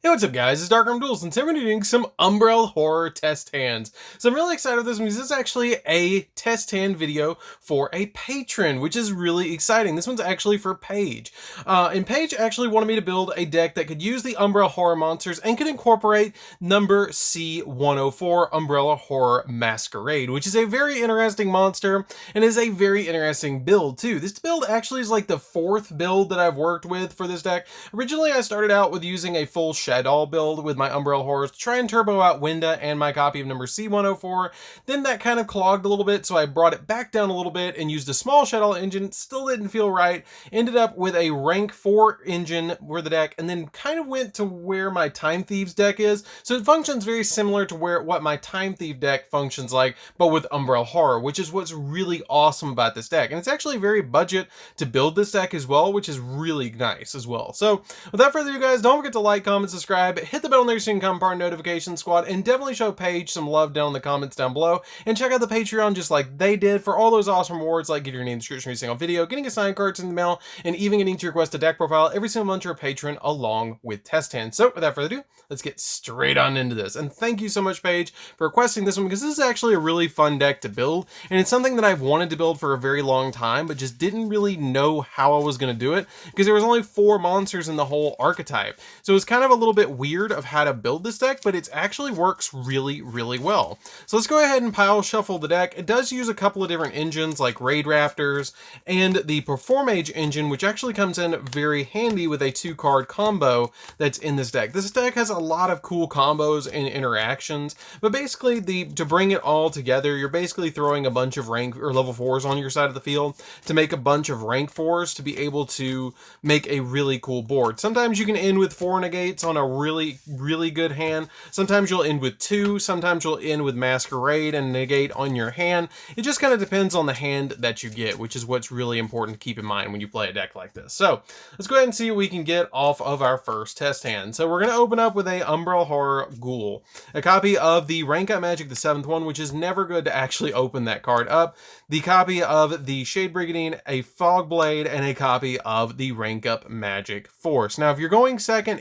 Hey, what's up guys, it's DarkArmedDuelist, and today we're doing some Umbral Horror test hands. So I'm really excited with this because this is actually a test hand video for a patron, which is really exciting. This one's actually for Paige. And Paige actually wanted me to build a deck that could use the Umbral Horror monsters and could incorporate number C104 Umbrella Horror Masquerade, which is a very interesting monster and is a very interesting build too. This build actually is like the fourth build that I've worked with for this deck. Originally I started out with using a full Shadow build with my Umbral Horrors to try and turbo out Winda and my copy of number C104. Then that kind of clogged a little bit, so I brought it back down a little bit and used a small Shadow engine. Still didn't feel right. Ended up with a rank 4 engine for the deck, and then kind of went to where my Time Thieves deck is. So it functions very similar to what my Time Thief deck functions like, but with Umbral Horror, which is what's really awesome about this deck. And it's actually very budget to build this deck as well, which is really nice as well. So without further ado guys, don't forget to like, comment, subscribe, hit the bell there so you can become part of Notification Squad, and definitely show Paige some love down in the comments down below, and check out the Patreon just like they did for all those awesome rewards like getting your name in the description of every single video, getting assigned cards in the mail, and even getting to request a deck profile every single month you're a patron along with test hands. So without further ado, let's get straight on into this. And thank you so much Paige for requesting this one, because this is actually a really fun deck to build, and it's something that I've wanted to build for a very long time but just didn't really know how I was going to do it because there was only 4 monsters in the whole archetype. So it was kind of a little bit weird of how to build this deck, but it actually works really well. So let's go ahead and pile shuffle the deck. It does use a couple of different engines like Raid Rafters and the Performage engine, which actually comes in very handy with a 2-card combo that's in this deck. This deck has a lot of cool combos and interactions, but basically to bring it all together, you're basically throwing a bunch of rank or level 4s on your side of the field to make a bunch of rank 4s to be able to make a really cool board. Sometimes you can end with 4 negates on a really good hand. Sometimes you'll end with 2. Sometimes you'll end with Masquerade and negate on your hand. It just kind of depends on the hand that you get, which is what's really important to keep in mind when you play a deck like this. So let's go ahead and see what we can get off of our first test hand. So we're going to open up with a Umbral Horror Ghoul, a copy of the Rank Up Magic, the 7th one, which is never good to actually open that card up, the copy of the Shade Brigandine, a Fog Blade, and a copy of the Rank Up Magic Force. Now if you are going second,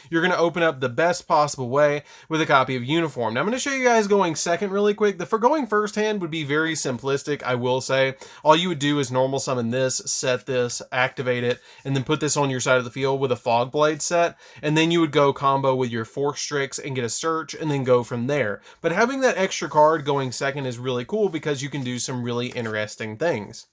you're going to open up the best possible way with a copy of Uniform. Now I'm going to show you guys going second really quick. For going first hand would be very simplistic, I will say. All you would do is normal summon this, set this, activate it, and then put this on your side of the field with a Fog Blade set, and then you would go combo with your Force Strix and get a Search, and then go from there. But having that extra card going second is really cool because you can do some really interesting things.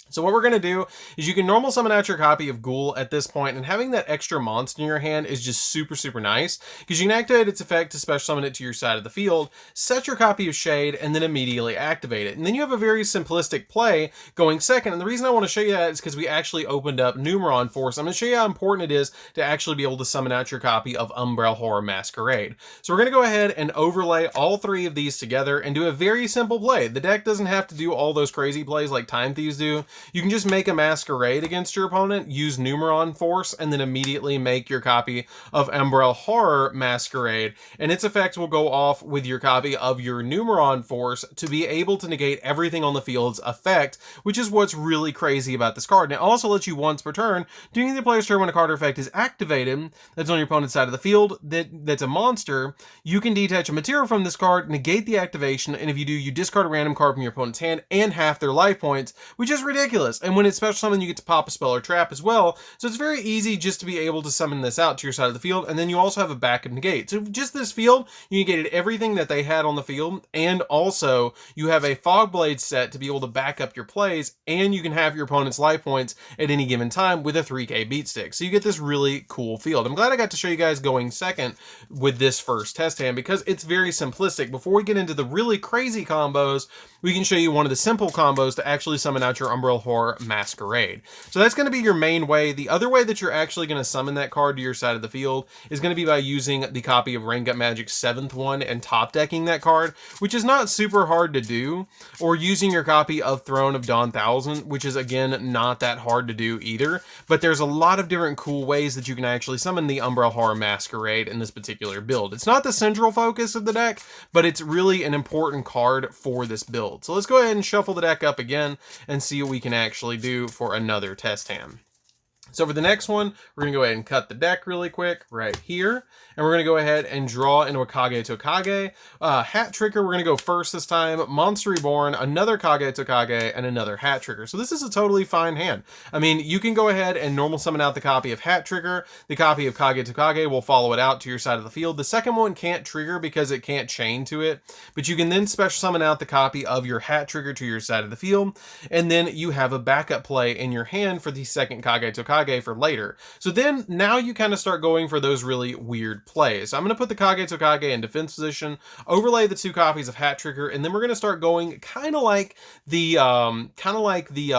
So what we're going to do is you can normal summon out your copy of Ghoul at this point, and having that extra monster in your hand is just super nice because you can activate its effect to special summon it to your side of the field, set your copy of Shade, and then immediately activate it. And then you have a very simplistic play going second, and the reason I want to show you that is because we actually opened up Numeron Force. I'm going to show you how important it is to actually be able to summon out your copy of Umbral Horror Masquerade. So we're going to go ahead and overlay all 3 of these together and do a very simple play. The deck doesn't have to do all those crazy plays like Time Thieves do. You can just make a Masquerade against your opponent, use Numeron Force, and then immediately make your copy of Umbral Horror Masquerade, and its effect will go off with your copy of your Numeron Force to be able to negate everything on the field's effect, which is what's really crazy about this card. And it also lets you once per turn, during the player's turn when a card or effect is activated that's on your opponent's side of the field that's a monster, you can detach a material from this card, negate the activation, and if you do, you discard a random card from your opponent's hand and half their life points, which is ridiculous. And when it's special summon, you get to pop a spell or trap as well. So it's very easy just to be able to summon this out to your side of the field. And then you also have a backup negate. So just this field, you negated everything that they had on the field. And also you have a Fog Blade set to be able to back up your plays. And you can have your opponent's life points at any given time with a 3K beat stick. So you get this really cool field. I'm glad I got to show you guys going second with this first test hand because it's very simplistic. Before we get into the really crazy combos, we can show you one of the simple combos to actually summon out your Umbral Horror Masquerade. So that's going to be your main way. The other way that you're actually going to summon that card to your side of the field is going to be by using the copy of Rank Up Magic 7th one and top decking that card, which is not super hard to do, or using your copy of Throne of Dawn 1000, which is again not that hard to do either, but there's a lot of different cool ways that you can actually summon the Umbral Horror Masquerade in this particular build. It's not the central focus of the deck, but it's really an important card for this build. So let's go ahead and shuffle the deck up again and see what we can actually do for another test hand. So for the next one, we're going to go ahead and cut the deck really quick right here. And we're going to go ahead and draw into a Kage Tokage. Hat Tricker, we're going to go first this time. Monster Reborn, another Kage Tokage, and another Hat Tricker. So this is a totally fine hand. I mean, you can go ahead and normal summon out the copy of Hat Tricker. The copy of Kage Tokage will follow it out to your side of the field. The second one can't trigger because it can't chain to it. But you can then special summon out the copy of your Hat Tricker to your side of the field. And then you have a backup play in your hand for the second Kage Tokage for later. So then now you kind of start going for those really weird plays. So I'm going to put the Kage Tokage in defense position, overlay the two copies of Hat Tricker, and then we're going to start going kind of like the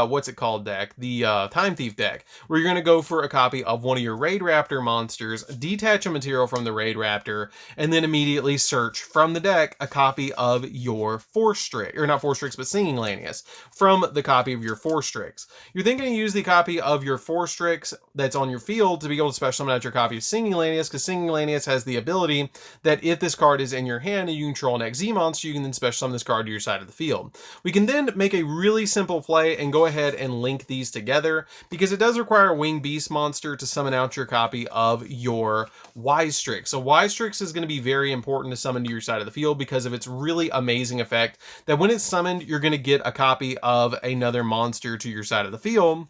what's it called deck, the Time Thief deck, where you're going to go for a copy of one of your Raid Raptor monsters, detach a material from the Raid Raptor, and then immediately search from the deck a copy of your Force Strix, or not Force Strix, but Singing Lanius from the copy of your Force Strix. You're then going to use the copy of your Force Strix that's on your field to be able to special summon out your copy of Singing Lanius, because Singing Lanius has the ability that if this card is in your hand and you control an XZ monster, you can then special summon this card to your side of the field. We can then make a really simple play and go ahead and link these together, because it does require a Winged Beast monster to summon out your copy of your Wise Strix. So Wise Strix is going to be very important to summon to your side of the field because of its really amazing effect that when it's summoned, you're going to get a copy of another monster to your side of the field,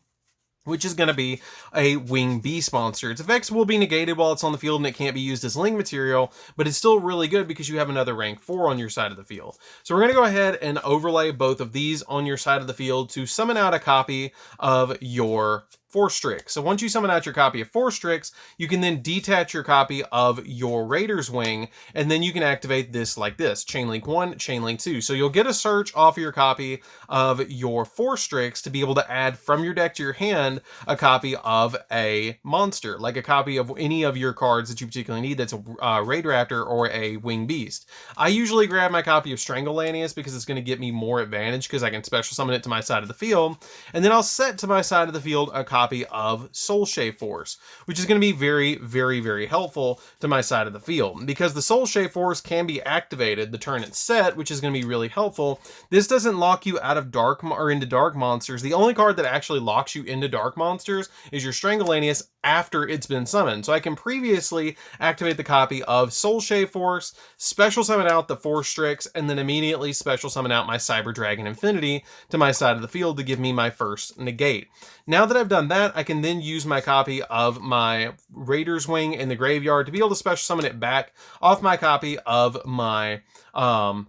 which is going to be a Winged Beast monster. Its effects will be negated while it's on the field and it can't be used as link material, but it's still really good because you have another rank 4 on your side of the field. So we're going to go ahead and overlay both of these on your side of the field to summon out a copy of your Force Strix. So once you summon out your copy of Force Strix, you can then detach your copy of your Raider's Wing, and then you can activate this like this: Chainlink 1, Chainlink 2. So you'll get a search off of your copy of your Force Strix to be able to add from your deck to your hand a copy of a monster, like a copy of any of your cards that you particularly need that's a Raid Raptor or a Winged Beast. I usually grab my copy of Strangle Lanius because it's going to get me more advantage because I can special summon it to my side of the field, and then I'll set to my side of the field a copy of Soul Shave Force, which is going to be very, very, very helpful to my side of the field because the Soul Shave Force can be activated the turn it's set, which is going to be really helpful. This doesn't lock you out of dark or into dark monsters. The only card that actually locks you into dark monsters is your Strangle Lanius after it's been summoned. So I can previously activate the copy of Soul Shave Force, special summon out the Force Strix, and then immediately special summon out my Cyber Dragon Infinity to my side of the field to give me my first negate. Now that I've done that, I can then use my copy of my Raider's Wing in the graveyard to be able to special summon it back off my copy of my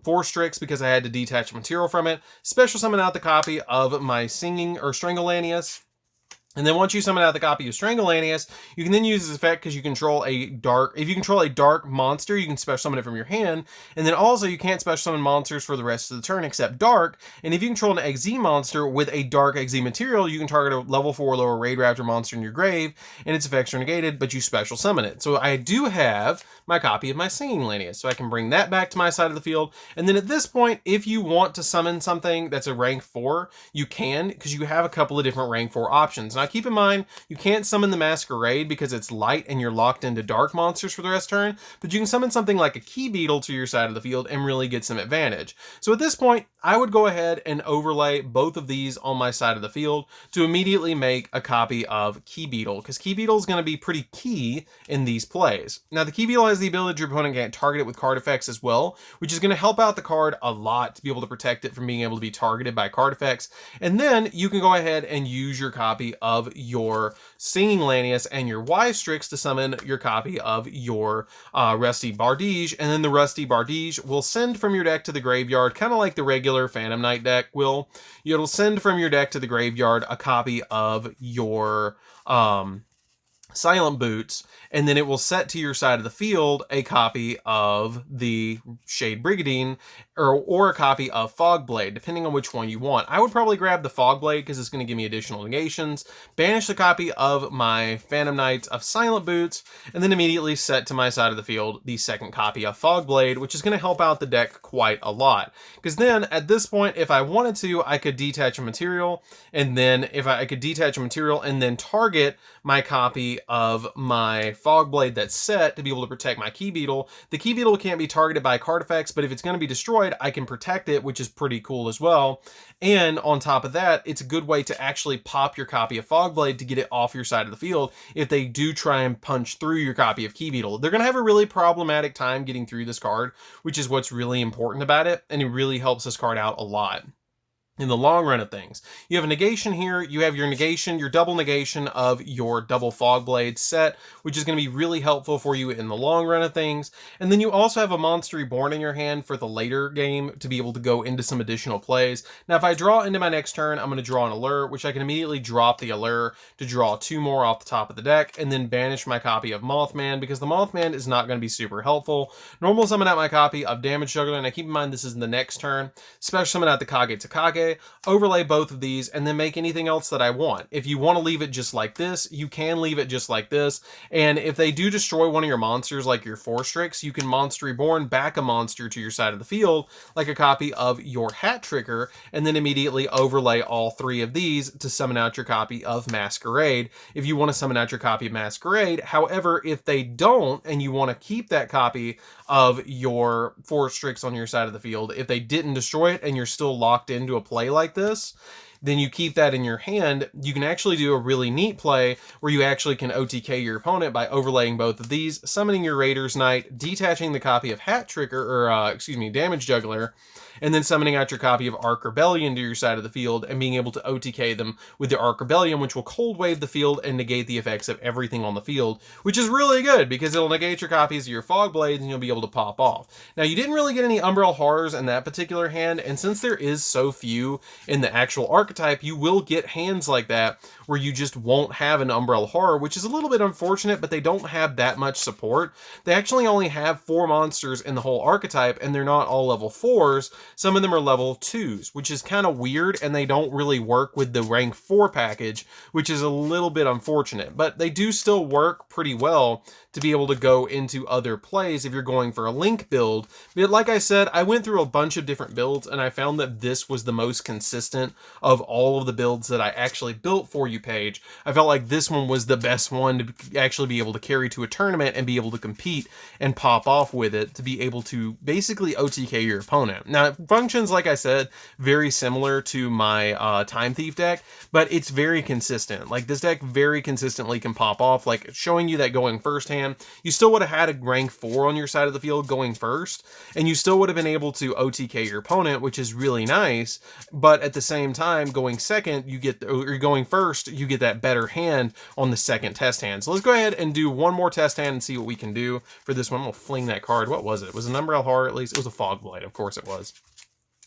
Force Strix because I had to detach material from it, special summon out the copy of my Singing or Strangle Lanius. And then once you summon out the copy of Strangle Lanius, you can then use this effect because you control a dark, if you control a dark monster, you can special summon it from your hand. And then also you can't special summon monsters for the rest of the turn except dark. And if you control an XZ monster with a dark XZ material, you can target a level 4 lower Raid Raptor monster in your grave and its effects are negated, but you special summon it. So I do have my copy of my Singing Lanius, so I can bring that back to my side of the field. And then at this point, if you want to summon something that's a rank 4, you can, because you have a couple of different rank 4 options. Now keep in mind, you can't summon the Masquerade because it's light and you're locked into dark monsters for the rest of the turn, but you can summon something like a Key Beetle to your side of the field and really get some advantage. So at this point, I would go ahead and overlay both of these on my side of the field to immediately make a copy of Key Beetle, because Key Beetle is going to be pretty key in these plays. Now the Key Beetle has the ability your opponent can target it with card effects as well, which is going to help out the card a lot to be able to protect it from being able to be targeted by card effects. And then you can go ahead and use your copy of your Singing Lanius and your Wise Strix to summon your copy of your Rusty Bardige, and then the Rusty Bardige will send from your deck to the graveyard, kind of like the regular Phantom Knight deck will. It'll send from your deck to the graveyard a copy of your Silent Boots, and then it will set to your side of the field a copy of the Shade Brigandine or a copy of Fog Blade, depending on which one you want. I would probably grab the Fog Blade because it's going to give me additional negations, banish the copy of my Phantom Knights of Silent Boots, and then immediately set to my side of the field the second copy of Fog Blade, which is going to help out the deck quite a lot. Because then at this point, if I wanted to, I could detach a material, and then if I could detach a material and then target my copy of my Fog Blade that's set to be able to protect my Key Beetle. The Key Beetle can't be targeted by card effects, but if it's going to be destroyed, I can protect it, which is pretty cool as well. And on top of that, it's a good way to actually pop your copy of Fog Blade to get it off your side of the field if they do try and punch through your copy of Key Beetle. They're going to have a really problematic time getting through this card, which is what's really important about it, and it really helps this card out a lot in the long run of things. You have a negation here. You have your negation, your double negation of your double Fog Blade set, which is going to be really helpful for you in the long run of things. And then you also have a Monster Reborn in your hand for the later game to be able to go into some additional plays. Now, if I draw into my next turn, I'm going to draw an Allure, which I can immediately drop the Allure to draw 2 more off the top of the deck, and then banish my copy of Mothman, because the Mothman is not going to be super helpful. Normal summon out my copy of Damage Juggler, and I keep in mind this is in the next turn. Special summon out the KageToKage, overlay both of these, and then make anything else that I want. If you want to leave it just like this, you can leave it just like this. And if they do destroy one of your monsters, like your Forstrix, you can Monster Reborn back a monster to your side of the field, like a copy of your Hat Tricker, and then immediately overlay all 3 of these to summon out your copy of Masquerade, if you want to summon out your copy of Masquerade. However, if they don't, and you want to keep that copy of your Forstrix on your side of the field, if they didn't destroy it and you're still locked into a play like this, then you keep that in your hand. You can actually do a really neat play where you actually can OTK your opponent by overlaying both of these, summoning your Raiders Knight, detaching the copy of Hat Tricker, or Damage Juggler, and then summoning out your copy of Arc Rebellion to your side of the field and being able to OTK them with the Arc Rebellion, which will cold wave the field and negate the effects of everything on the field, which is really good because it'll negate your copies of your Fog Blades and you'll be able to pop off. Now, you didn't really get any Umbral Horrors in that particular hand, and since there is so few in the actual archetype, you will get hands like that where you just won't have an Umbral Horror, which is a little bit unfortunate, but they don't have that much support. They actually only have 4 monsters in the whole archetype, and they're not all level 4s. Some of them are level 2s, which is kind of weird, and they don't really work with the rank 4 package, which is a little bit unfortunate, but they do still work pretty well to be able to go into other plays if you're going for a Link build. But like I said, I went through a bunch of different builds, and I found that this was the most consistent of all of the builds that I actually built for you, Paige. I felt like this one was the best one to actually be able to carry to a tournament and be able to compete and pop off with it, to be able to basically OTK your opponent. Now, it functions, like I said, very similar to my Time Thief deck, but it's very consistent. Like, this deck very consistently can pop off, like showing you that going first hand, you still would have had a rank 4 on your side of the field going first, and you still would have been able to OTK your opponent, which is really nice. But at the same time, going second, or going first, you get that better hand on the second test hand. So let's go ahead and do one more test hand and see what we can do for this one. I'm gonna fling that card. What was it? Was it an Umbral Horror at least? It was a Fog Blade. Of course it was.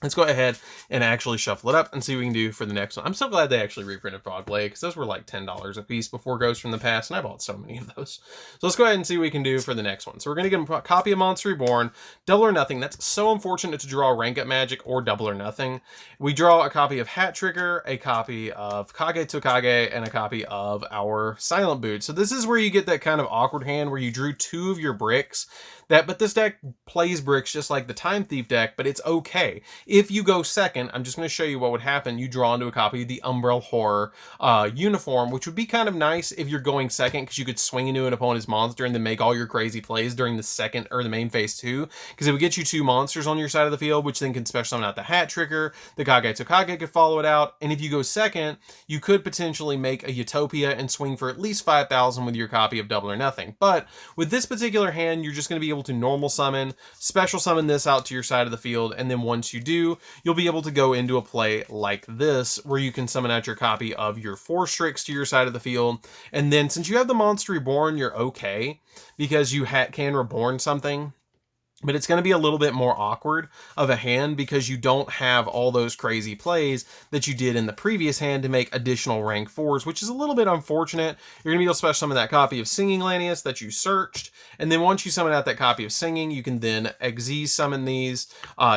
Let's go ahead and actually shuffle it up and see what we can do for the next one. I'm so glad they actually reprinted Fog Blade, because those were like $10 a piece before Ghosts from the Past, and I bought so many of those. So let's go ahead and see what we can do for the next one. So we're going to get a copy of Monster Reborn, Double or Nothing. That's so unfortunate to draw Rank Up Magic or Double or Nothing. We draw a copy of Hat Trigger, a copy of KageToKage, and a copy of our Silent Boot. So this is where you get that kind of awkward hand where you drew 2 of your bricks. But this deck plays bricks just like the Time Thief deck, but it's okay. If you go second, I'm just going to show you what would happen. You draw into a copy of the Umbral Horror uniform, which would be kind of nice if you're going second, because you could swing into an opponent's monster and then make all your crazy plays during the second or the main phase 2, because it would get you 2 monsters on your side of the field, which then can special summon out the Hat Trigger. The KageToKage could follow it out, and if you go second, you could potentially make a Utopia and swing for at least 5,000 with your copy of Double or Nothing. But with this particular hand, you're just going to be able to normal summon, special summon this out to your side of the field, and then once you do, you'll be able to go into a play like this, where you can summon out your copy of your Forstrix to your side of the field, and then since you have the Monster Reborn, you're okay, because you can reborn something. But it's going to be a little bit more awkward of a hand because you don't have all those crazy plays that you did in the previous hand to make additional rank 4s, which is a little bit unfortunate. You're going to be able to special summon that copy of Singing Lanius that you searched, and then once you summon out that copy of Singing, you can then Xyz summon these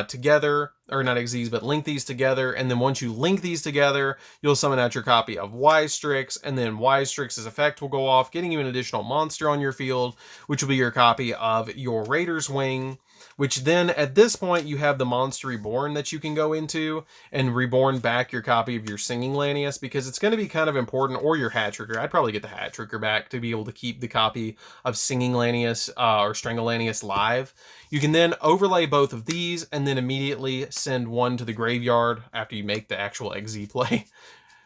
together, or not Xyz, but link these together, and then once you link these together, you'll summon out your copy of Ystrix, and then Ystrix's effect will go off, getting you an additional monster on your field, which will be your copy of your Raider's Wing. which then at this point you have the Monster Reborn that you can go into and reborn back your copy of your Singing Lanius, because it's going to be kind of important, or your Hat Trigger. I'd probably get the Hat Trigger back to be able to keep the copy of Singing Lanius or Strangle Lanius live. You can then overlay both of these and then immediately send one to the graveyard after you make the actual XZ play.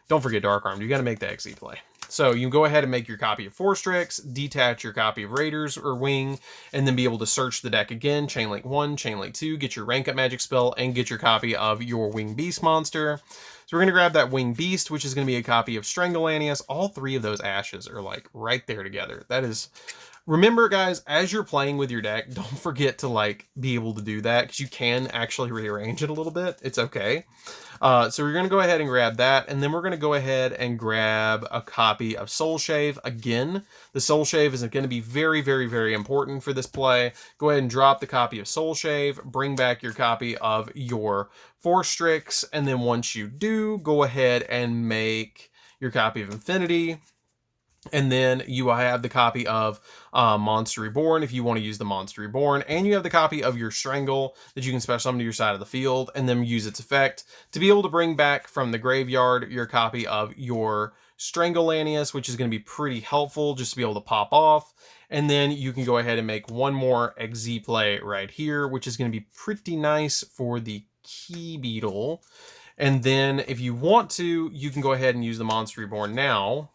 Don't forget Dark Armed, you got to make the XZ play. So you can go ahead and make your copy of Force Strix, detach your copy of Raiders or Wing, and then be able to search the deck again, Chainlink 1, Chainlink 2, get your rank up magic spell, and get your copy of your Wing Beast monster. So we're going to grab that Wing Beast, which is going to be a copy of Strangle Lanius. All three of those ashes are like right there together. That is... Remember, guys, as you're playing with your deck, don't forget to like be able to do that, because you can actually rearrange it a little bit. It's okay. So we're going to go ahead and grab that, and then we're going to go ahead and grab a copy of Soul Shave. Again, the Soul Shave is going to be very, very, very important for this play. Go ahead and drop the copy of Soul Shave, bring back your copy of your Force Strix, and then once you do, go ahead and make your copy of Infinity. And then you have the copy of Monster Reborn if you want to use the Monster Reborn. And you have the copy of your Strangle that you can special summon to your side of the field and then use its effect to be able to bring back from the graveyard your copy of your Strangle Lanius, which is going to be pretty helpful just to be able to pop off. And then you can go ahead and make one more XZ play right here, which is going to be pretty nice for the Key Beetle. And then if you want to, you can go ahead and use the Monster Reborn now,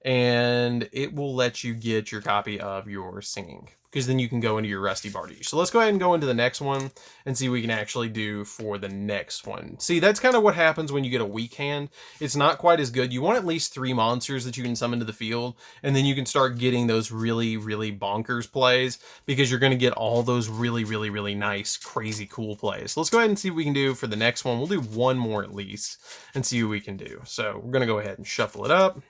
and it will let you get your copy of your Singing, because then you can go into your Rusty Bardiche. So let's go ahead and go into the next one and see what we can actually do for the next one. See, that's kind of what happens when you get a weak hand. It's not quite as good. You want at least 3 monsters that you can summon to the field, and then you can start getting those really, really bonkers plays, because you're going to get all those really, really, really nice, crazy cool plays. So let's go ahead and see what we can do for the next one. We'll do one more at least and see what we can do. So we're going to go ahead and shuffle it up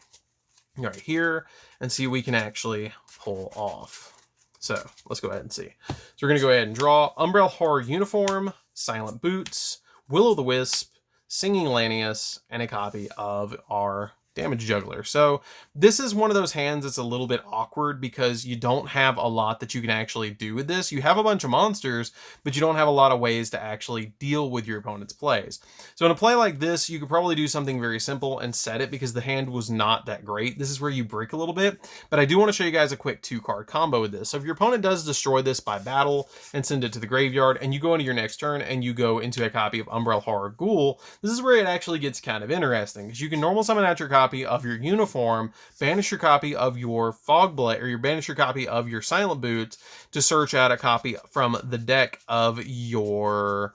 right here and see what we can actually pull off. So let's go ahead and see. So we're going to go ahead and draw Umbral Horror Uniform, Silent Boots, Will-O-the-Wisp, Singing Lanius, and a copy of our Damage Juggler. So this is one of those hands that's a little bit awkward because you don't have a lot that you can actually do with this. You have a bunch of monsters, but you don't have a lot of ways to actually deal with your opponent's plays. So in a play like this, you could probably do something very simple and set it, because the hand was not that great. This is where you break a little bit, but I do want to show you guys a quick 2-card combo with this. So if your opponent does destroy this by battle and send it to the graveyard, and you go into your next turn and you go into a copy of Umbral Horror Ghoul, this is where it actually gets kind of interesting, because you can normal summon out your copy of your Uniform, banish your copy of your Fogblade, or banish your copy of your Silent Boots to search out a copy from the deck of your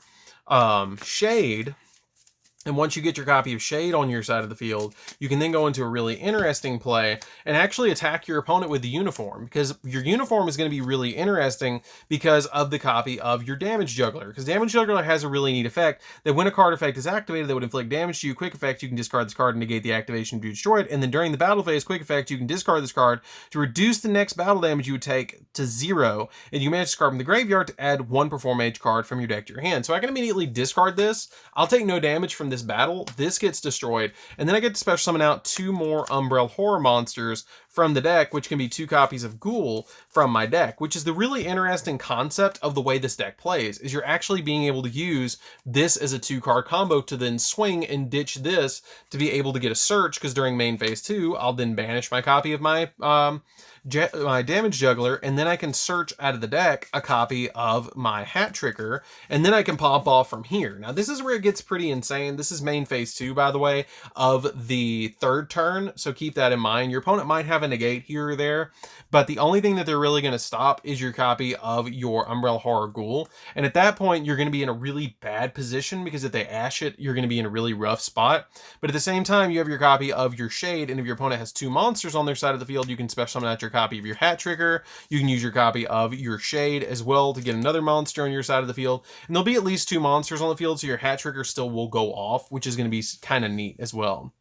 Shade. And once you get your copy of Shade on your side of the field, you can then go into a really interesting play and actually attack your opponent with the Uniform, because your Uniform is going to be really interesting because of the copy of your Damage Juggler. Because Damage Juggler has a really neat effect that when a card effect is activated that would inflict damage to you, quick effect, you can discard this card and negate the activation to destroy it. And then during the battle phase, quick effect, you can discard this card to reduce the next battle damage you would take to 0. And you manage to discard from the graveyard to add 1 Perform Mage card from your deck to your hand. So I can immediately discard this. I'll take no damage from this battle. This gets destroyed, and then I get to special summon out 2 more Umbral Horror monsters from the deck, which can be 2 copies of Ghoul from my deck, which is the really interesting concept of the way this deck plays, is you're actually being able to use this as a 2-card combo to then swing and ditch this to be able to get a search, because during main phase 2, I'll then banish my copy of my Damage Juggler, and then I can search out of the deck a copy of my Hat Trigger, and then I can pop off from here. Now this is where it gets pretty insane. This is main phase 2, by the way, of the 3rd turn, so keep that in mind. Your opponent might have a negate here or there, but the only thing that they're really going to stop is your copy of your Umbral Horror Ghoul, and at that point you're going to be in a really bad position, because if they ash it, you're going to be in a really rough spot. But at the same time, you have your copy of your Shade, and if your opponent has 2 monsters on their side of the field, you can special summon out your copy of your Hat Trigger. You can use your copy of your Shade as well to get another monster on your side of the field, and there'll be at least 2 monsters on the field, so your Hat Trigger still will go off, which is going to be kind of neat as well.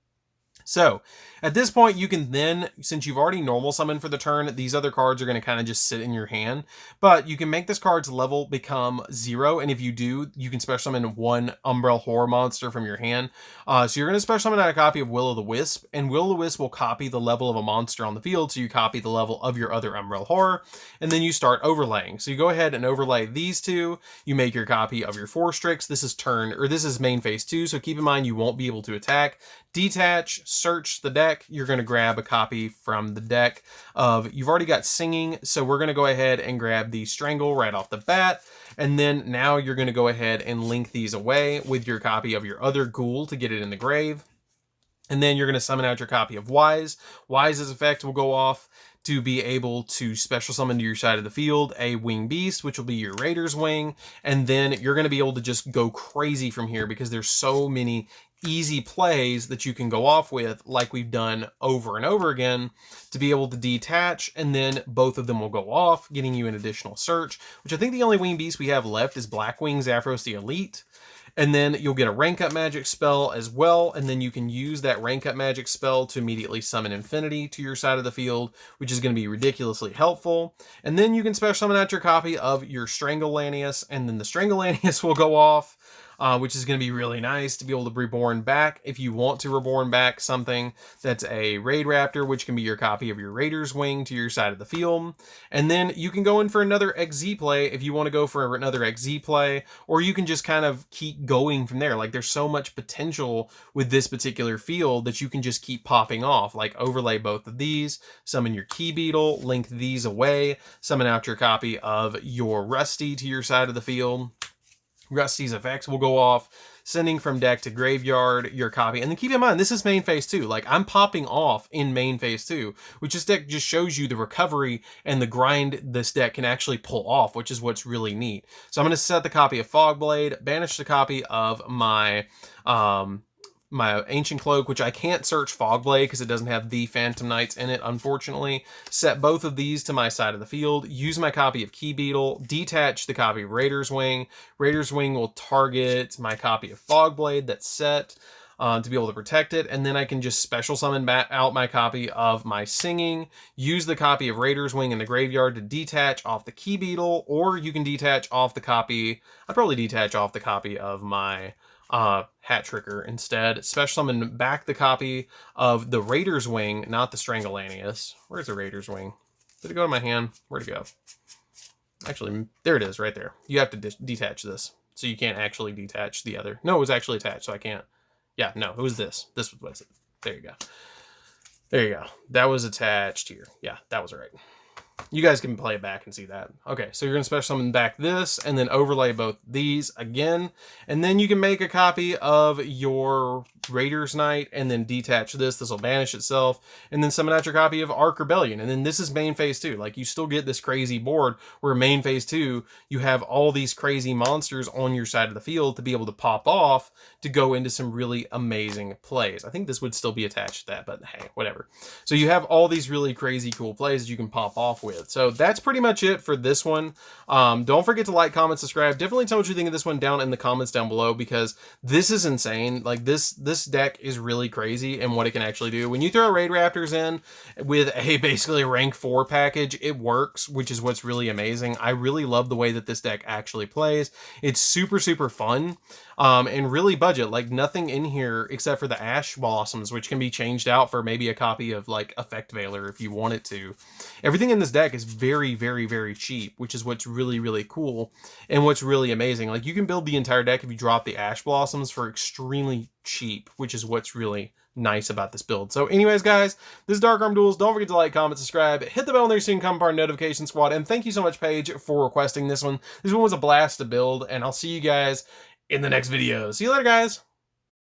So At this point, you can then, since you've already normal summoned for the turn, these other cards are going to kind of just sit in your hand. But you can make this card's level become 0, and if you do, you can special summon one Umbral Horror monster from your hand. So you're going to special summon out a copy of Will-O-the-Wisp, and Will-O-the-Wisp will copy the level of a monster on the field, so you copy the level of your other Umbral Horror, and then you start overlaying. So you go ahead and overlay these two, you make your copy of your 4 Strix. This is main phase 2, so keep in mind you won't be able to attack. Detach, search the deck, you're going to grab a copy from the deck of, you've already got Singing, so we're going to go ahead and grab the Strangle right off the bat, and then now you're going to go ahead and link these away with your copy of your other Ghoul to get it in the grave. And then you're going to summon out your copy of Wise. Wise's effect will go off to be able to special summon to your side of the field a Winged Beast, which will be your Raider's Wing. And then you're going to be able to just go crazy from here because there's so many easy plays that you can go off with, like we've done over and over again, to be able to detach, and then both of them will go off, getting you an additional search, which I think the only Winged Beast we have left is Blackwing's Aphros the Elite. And then you'll get a rank up magic spell as well, and then you can use that rank up magic spell to immediately summon Infinity to your side of the field, which is going to be ridiculously helpful. And then you can special summon out your copy of your Stranglelanius, and then the Stranglelanius will go off, which is going to be really nice to be able to reborn back. If you want to reborn back something that's a Raid Raptor, which can be your copy of your Raider's Wing to your side of the field. And then you can go in for another XZ play if you want to go for another XZ play, or you can just kind of keep going from there. Like, there's so much potential with this particular field that you can just keep popping off. Like, overlay both of these, summon your Key Beetle, link these away, summon out your copy of your Rusty to your side of the field. Rusty's effects will go off, sending from deck to graveyard your copy. And then keep in mind, this is main phase 2. Like, I'm popping off in main phase 2, which this deck just shows you the recovery and the grind this deck can actually pull off, which is what's really neat. So I'm going to set the copy of Fogblade, banish the copy of my my Ancient Cloak, which I can't search Fogblade because it doesn't have the Phantom Knights in it, unfortunately. Set both of these to my side of the field, use my copy of Key Beetle, detach the copy of Raider's Wing. Raider's Wing will target my copy of Fogblade that's set to be able to protect it, and then I can just special summon out my copy of my Singing, use the copy of Raider's Wing in the graveyard to detach off the Key Beetle, or you can detach off the copy, I'd probably detach off the copy of my Hat Tricker instead. Special summon back the copy of the Raider's Wing, not the Stranglelanius. Where's the Raider's Wing? Did it go to my hand? Where'd it go? Actually, there it is, right there. You have to detach this, so you can't actually detach the other. No, it was actually attached, so I can't. Yeah, no, it was this. This was it. There you go. There you go. That was attached here. Yeah, that was right. You guys can play it back and see that. Okay, so you're going to special summon back this, and then overlay both these again. And then you can make a copy of your Raider's Knight, and then detach this. This will banish itself. And then summon out your copy of Arc Rebellion. And then this is main phase 2. Like, you still get this crazy board where main phase 2, you have all these crazy monsters on your side of the field to be able to pop off to go into some really amazing plays. I think this would still be attached to that, but hey, whatever. So you have all these really crazy cool plays that you can pop off with. So that's pretty much it for this one. Don't forget to like, comment, subscribe. Definitely tell what you think of this one down in the comments down below, because this is insane. Like, this deck is really crazy and what it can actually do. When you throw Raid Raptors in with a basically rank 4 package, it works, which is what's really amazing. I really love the way that this deck actually plays. It's super, super fun. And really budget, like nothing in here except for the Ash Blossoms, which can be changed out for maybe a copy of like Effect Veiler if you want it to. Everything in this deck is very, very, very cheap, which is what's really, really cool and what's really amazing. Like, you can build the entire deck if you drop the Ash Blossoms for extremely cheap, which is what's really nice about this build. So anyways, guys, this is Dark Armed Duels. Don't forget to like, comment, subscribe, hit the bell on there so you can come part of notification squad. And thank you so much, Paige, for requesting this one. This one was a blast to build, and I'll see you guys in the next video. See you later, guys.